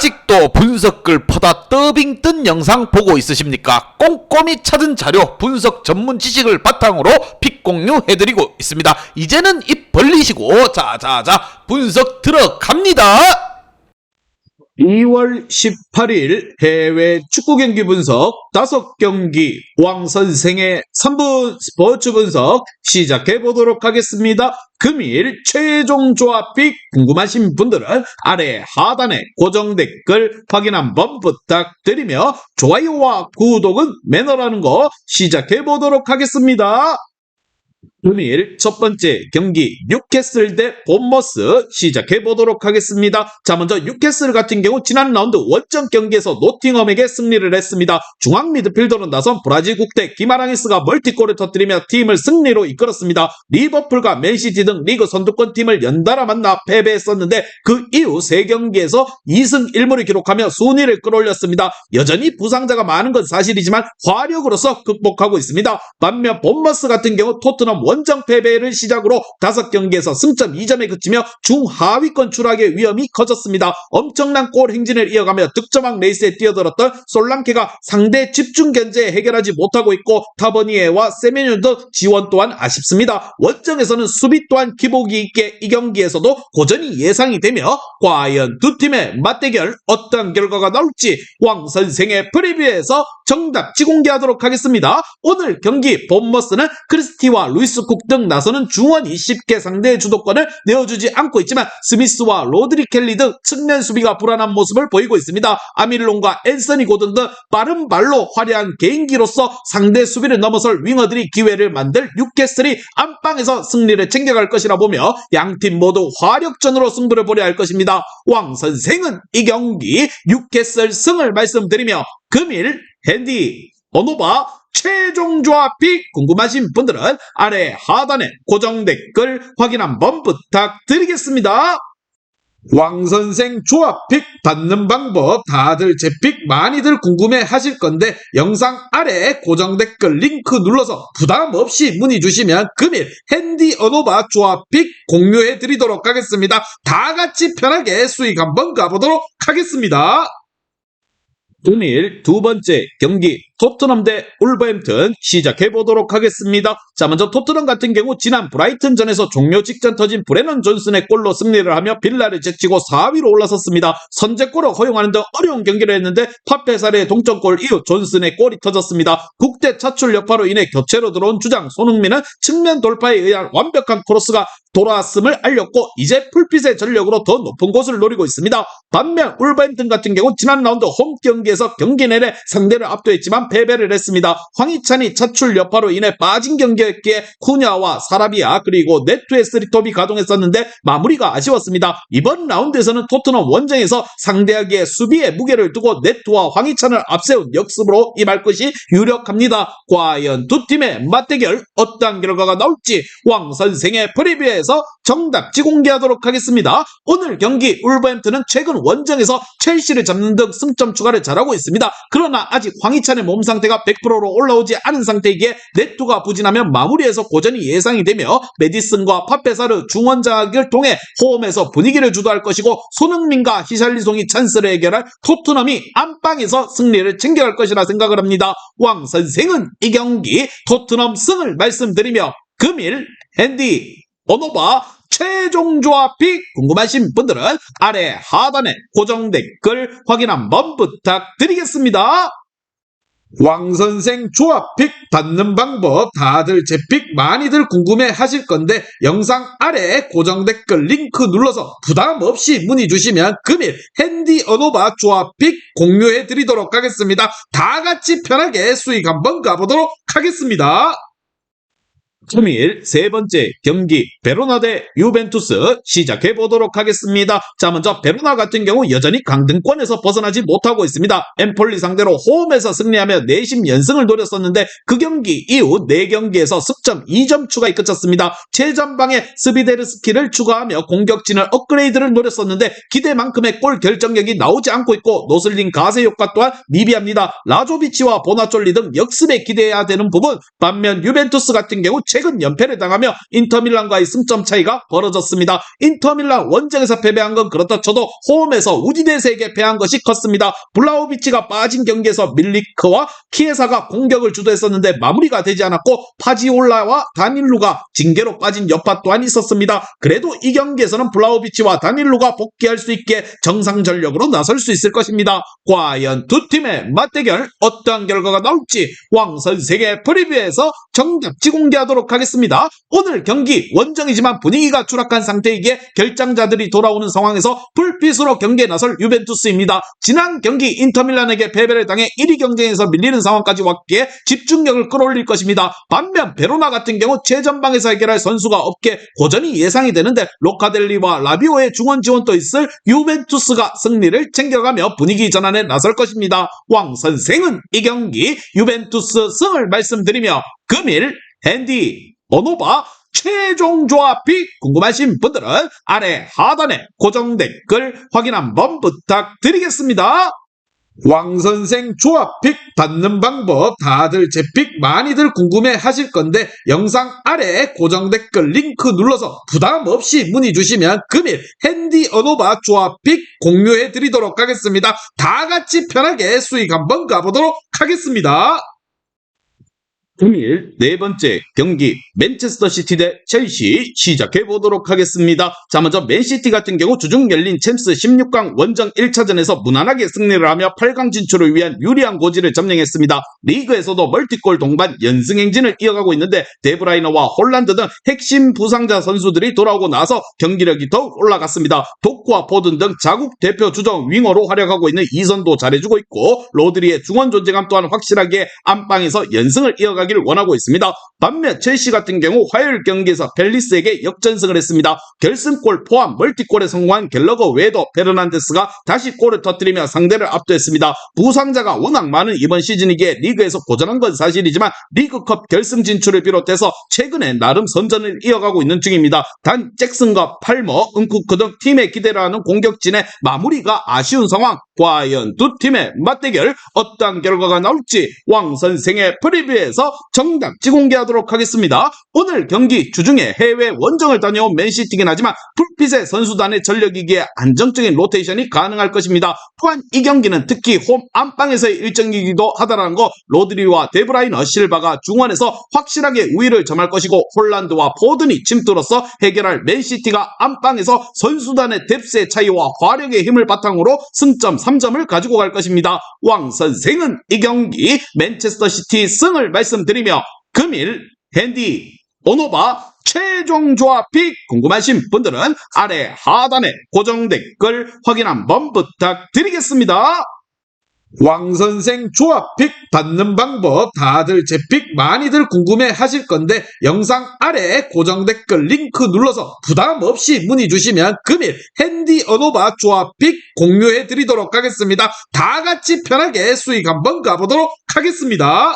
아직도 분석글 퍼다 더빙 뜬 영상 보고 있으십니까? 꼼꼼히 찾은 자료, 분석 전문 지식을 바탕으로 픽 공유해드리고 있습니다. 이제는 입 벌리시고 자자자 분석 들어갑니다. 2월 18일 해외 축구 경기 분석 5경기 왕선생의 3분 스포츠 분석 시작해 보도록 하겠습니다. 금일 최종 조합픽 궁금하신 분들은 아래 하단에 고정 댓글 확인 한번 부탁드리며 좋아요와 구독은 매너라는 거 시작해 보도록 하겠습니다. 금일 첫 번째 경기 뉴캐슬 대 본머스 시작해 보도록 하겠습니다. 자, 먼저 뉴캐슬 같은 경우 지난 라운드 원정 경기에서 노팅엄에게 승리를 했습니다. 중앙 미드필더로 나선 브라질 국대 기마랑이스가 멀티골을 터뜨리며 팀을 승리로 이끌었습니다. 리버풀과 맨시티 등 리그 선두권 팀을 연달아 만나 패배했었는데 그 이후 3경기에서 2승 1무를 기록하며 순위를 끌어올렸습니다. 여전히 부상자가 많은 건 사실이지만 화력으로서 극복하고 있습니다. 반면 본머스 같은 경우 토트넘 원정 패배를 시작으로 5경기에서 승점 2점에 그치며 중하위권 추락의 위험이 커졌습니다. 엄청난 골 행진을 이어가며 득점왕 레이스에 뛰어들었던 솔랑케가 상대 집중 견제 해결하지 못하고 있고 타버니에와 세메뉴도 지원 또한 아쉽습니다. 원정에서는 수비 또한 기복이 있게 이 경기에서도 고전이 예상이 되며 과연 두 팀의 맞대결 어떤 결과가 나올지 왕선생의 프리뷰에서 정답 지공개하도록 하겠습니다. 오늘 경기 본머스는 크리스티와 루이스 쿡 등 나서는 중원이 쉽게 상대의 주도권을 내어주지 않고 있지만 스미스와 로드리 켈리 등 측면 수비가 불안한 모습을 보이고 있습니다. 아밀론과 앤서니 고든 등 빠른 발로 화려한 개인기로서 상대 수비를 넘어설 윙어들이 기회를 만들 뉴캐슬이 안방에서 승리를 챙겨갈 것이라 보며 양팀 모두 화력전으로 승부를 벌여야 할 것입니다. 왕 선생은 이 경기 뉴캐슬 승을 말씀드리며 금일 핸디 어노바 최종 조합픽 궁금하신 분들은 아래 하단에 고정 댓글 확인 한번 부탁드리겠습니다. 왕선생 조합픽 받는 방법 다들 제 픽 많이들 궁금해 하실 건데 영상 아래 고정 댓글 링크 눌러서 부담 없이 문의 주시면 금일 핸디 어노바 조합픽 공유해 드리도록 하겠습니다. 다 같이 편하게 수익 한번 가보도록 하겠습니다. 금일 두 번째 경기 토트넘 대 울버햄튼 시작해 보도록 하겠습니다. 자, 먼저 토트넘 같은 경우 지난 브라이튼전에서 종료 직전 터진 브레넌 존슨의 골로 승리를 하며 빌라를 제치고 4위로 올라섰습니다. 선제골을 허용하는 등 어려운 경기를 했는데 파페사르의 동점골 이후 존슨의 골이 터졌습니다. 국대 차출 여파로 인해 교체로 들어온 주장 손흥민은 측면 돌파에 의한 완벽한 크로스가 돌아왔음을 알렸고 이제 풀빛의 전력으로 더 높은 곳을 노리고 있습니다. 반면 울버햄튼 같은 경우 지난 라운드 홈 경기에서 경기 내내 상대를 압도했지만 패배를 했습니다. 황희찬이 차출 여파로 인해 빠진 경기였기에 쿠냐와 사라비아 그리고 네투의 스리톱이 가동했었는데 마무리가 아쉬웠습니다. 이번 라운드에서는 토트넘 원정에서 상대하기에 수비에 무게를 두고 네투와 황희찬을 앞세운 역습으로 임할 것이 유력합니다. 과연 두 팀의 맞대결 어떤 결과가 나올지 왕 선생의 프리뷰에서 정답 지공개하도록 하겠습니다. 오늘 경기 울버햄튼은 최근 원정에서 첼시를 잡는 등 승점 추가를 잘하고 있습니다. 그러나 아직 황희찬의 몸 상태가 100%로 올라오지 않은 상태이기에 네투가 부진하면 마무리에서 고전이 예상이 되며 메디슨과 파페사르 중원 장악을 통해 홈에서 분위기를 주도할 것이고 손흥민과 히샬리송이 찬스를 해결할 토트넘이 안방에서 승리를 챙겨갈 것이라 생각을 합니다. 왕 선생은 이 경기 토트넘 승을 말씀드리며 금일 핸디 어노바 최종 조합픽 궁금하신 분들은 아래 하단에 고정 댓글 확인 한번 부탁드리겠습니다. 왕선생 조합픽 받는 방법 다들 제 픽 많이들 궁금해 하실 건데 영상 아래 고정 댓글 링크 눌러서 부담 없이 문의 주시면 금일 핸디 어노바 조합픽 공유해 드리도록 하겠습니다. 다 같이 편하게 수익 한번 가보도록 하겠습니다. 금일 세 번째 경기 베로나 대 유벤투스 시작해 보도록 하겠습니다. 자, 먼저 베로나 같은 경우 여전히 강등권에서 벗어나지 못하고 있습니다. 엠폴리 상대로 홈에서 승리하며 내심 연승을 노렸었는데 그 경기 이후 4경기에서 승점 2점 추가에 그쳤습니다. 최전방에 스비데르스키를 추가하며 공격진을 업그레이드를 노렸었는데 기대만큼의 골 결정력이 나오지 않고 있고 노슬링 가세 효과 또한 미비합니다. 라조비치와 보나졸리 등 역습에 기대해야 되는 부분, 반면 유벤투스 같은 경우 최근 연패를 당하며 인터밀란과의 승점 차이가 벌어졌습니다. 인터밀란 원정에서 패배한 건 그렇다 쳐도 홈에서 우디네세에게 패한 것이 컸습니다. 블라우비치가 빠진 경기에서 밀리크와 키에사가 공격을 주도했었는데 마무리가 되지 않았고 파지올라와 다닐루가 징계로 빠진 여파 또한 있었습니다. 그래도 이 경기에서는 블라우비치와 다닐루가 복귀할 수 있게 정상 전력으로 나설 수 있을 것입니다. 과연 두 팀의 맞대결 어떠한 결과가 나올지 왕선생의 프리뷰에서 정답지 공개하도록 하겠습니다. 오늘 경기 원정이지만 분위기가 추락한 상태이기에 결장자들이 돌아오는 상황에서 불빛으로 경기에 나설 유벤투스입니다. 지난 경기 인터밀란에게 패배를 당해 1위 경쟁에서 밀리는 상황까지 왔기에 집중력을 끌어올릴 것입니다. 반면 베로나 같은 경우 최전방에서 해결할 선수가 없게 고전이 예상이 되는데 로카델리와 라비오의 중원 지원도 있을 유벤투스가 승리를 챙겨가며 분위기 전환에 나설 것입니다. 왕 선생은 이 경기 유벤투스 승을 말씀드리며 금일 핸디 오노바 최종 조합이 궁금하신 분들은 아래 하단에 고정 댓글 확인 한번 부탁드리겠습니다. 왕선생 조합픽 받는 방법 다들 제 픽 많이들 궁금해 하실 건데 영상 아래 고정 댓글 링크 눌러서 부담 없이 문의 주시면 금일 핸디 어노바 조합픽 공유해 드리도록 하겠습니다. 다 같이 편하게 수익 한번 가보도록 하겠습니다. 금일 네 번째 경기 맨체스터 시티 대 첼시 시작해 보도록 하겠습니다. 자, 먼저 맨시티 같은 경우 주중 열린 챔스 16강 원정 1차전에서 무난하게 승리를 하며 8강 진출을 위한 유리한 고지를 점령했습니다. 리그에서도 멀티골 동반 연승 행진을 이어가고 있는데 데브라이너와 홀란드 등 핵심 부상자 선수들이 돌아오고 나서 경기력이 더욱 올라갔습니다. 도쿠와 포든 등 자국 대표 주전 윙어로 활약하고 있는 이선도 잘해주고 있고 로드리의 중원 존재감 또한 확실하게 안방에서 연승을 이어가기 원하고 있습니다. 반면 첼시 같은 경우 화요일 경기에서 펠리스에게 역전승을 했습니다. 결승골 포함 멀티골에 성공한 갤러거 외에도 페르난데스가 다시 골을 터뜨리며 상대를 압도했습니다. 부상자가 워낙 많은 이번 시즌이기에 리그에서 고전한 건 사실이지만 리그컵 결승 진출을 비롯해서 최근에 나름 선전을 이어가고 있는 중입니다. 단 잭슨과 팔머, 은쿠크 등 팀의 기대를 하는 공격진의 마무리가 아쉬운 상황. 과연 두 팀의 맞대결 어떠한 결과가 나올지 왕 선생의 프리뷰에서 정답지 공개하도록 하겠습니다. 오늘 경기 주중에 해외 원정을 다녀온 맨시티긴 하지만 불빛의 선수단의 전력이기에 안정적인 로테이션이 가능할 것입니다. 또한 이 경기는 특히 홈 안방에서의 일정이기도 하다라는 거 로드리와 데브라이너 실바가 중원에서 확실하게 우위를 점할 것이고 홀란드와 포든이 침투로서 해결할 맨시티가 안방에서 선수단의 뎁스의 차이와 화력의 힘을 바탕으로 승점 3점을 가지고 갈 것입니다. 왕 선생은 이 경기 맨체스터 시티 승을 말씀드리며 금일 핸디 오노바 최종 조합이 궁금하신 분들은 아래 하단에 고정 댓글 확인 한번 부탁드리겠습니다. 왕선생 조합픽 받는 방법 다들 제 픽 많이들 궁금해 하실 건데 영상 아래 고정 댓글 링크 눌러서 부담 없이 문의 주시면 금일 핸디 어노바 조합픽 공유해 드리도록 하겠습니다. 다 같이 편하게 수익 한번 가보도록 하겠습니다.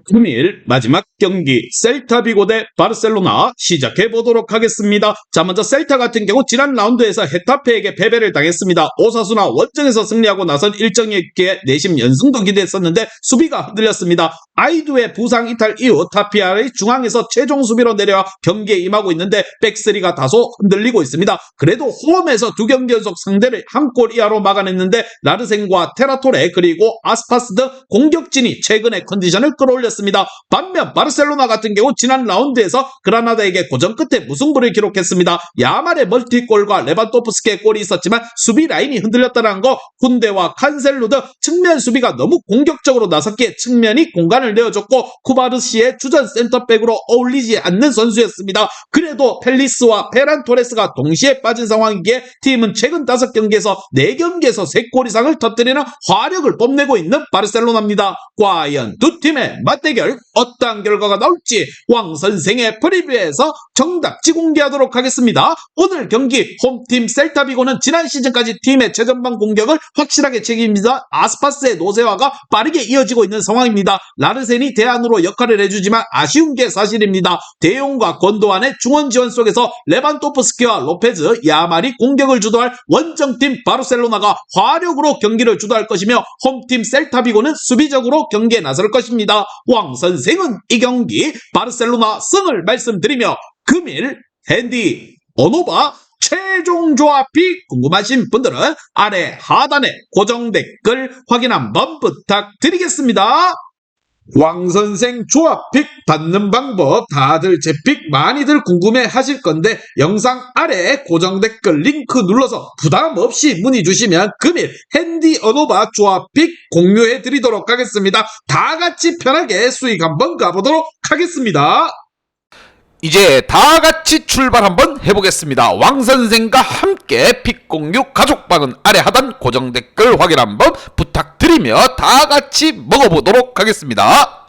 금일 마지막 경기 셀타비고 대 바르셀로나 시작해 보도록 하겠습니다. 자, 먼저 셀타 같은 경우 지난 라운드에서 헤타페에게 패배를 당했습니다. 오사수나 원정에서 승리하고 나선 일정이 있기에 내심 연승도 기대했었는데 수비가 흔들렸습니다. 아이두의 부상 이탈 이후 타피아의 중앙에서 최종 수비로 내려와 경기에 임하고 있는데 백스리가 다소 흔들리고 있습니다. 그래도 홈에서 두 경기 연속 상대를 한 골 이하로 막아냈는데 라르센과 테라토레 그리고 아스파스 등 공격진이 최근의 컨디션을 끌어올렸습니다. 반면 바르셀로나 같은 경우 지난 라운드에서 그라나다에게 고전 끝에 무승부를 기록했습니다. 야말의 멀티골과 레반도프스키의 골이 있었지만 수비 라인이 흔들렸다는 거 훈데와 칸셀루 등 측면 수비가 너무 공격적으로 나섰기에 측면이 공간을 내어줬고 쿠바르시의 주전 센터백으로 어울리지 않는 선수였습니다. 그래도 펠리스와 페란 토레스가 동시에 빠진 상황이기에 팀은 최근 5경기에서 4경기에서 3골 이상을 터뜨리는 화력을 뽐내고 있는 바르셀로나입니다. 과연 두 팀의 맞대결 어떠한 결과가 나올지 왕 선생의 프리뷰에서 정답지 공개하도록 하겠습니다. 오늘 경기 홈팀 셀타비고는 지난 시즌까지 팀의 최전방 공격을 확실하게 책임지던 아스파스의 노세화가 빠르게 이어지고 있는 상황입니다. 라르센이 대안으로 역할을 해주지만 아쉬운 게 사실입니다. 대용과 권도안의 중원 지원 속에서 레반도프스키와 로페즈, 야말이 공격을 주도할 원정팀 바르셀로나가 화력으로 경기를 주도할 것이며 홈팀 셀타비고는 수비적으로 경기에 나설 것입니다. 왕 선생은 이 경기 경기 바르셀로나 승을 말씀드리며 금일 핸디 어노바 최종 조합이 궁금하신 분들은 아래 하단에 고정 댓글 확인 한번 부탁드리겠습니다. 왕선생 조합픽 받는 방법 다들 제 픽 많이들 궁금해 하실 건데 영상 아래 고정 댓글 링크 눌러서 부담 없이 문의 주시면 금일 핸디 어노바 조합픽 공유해 드리도록 하겠습니다. 다 같이 편하게 수익 한번 가보도록 하겠습니다. 이제 다 같이 출발 한번 해보겠습니다. 왕선생과 함께 픽 공유 가족방은 아래 하단 고정 댓글 확인 한번 부탁드리며 다 같이 먹어보도록 하겠습니다.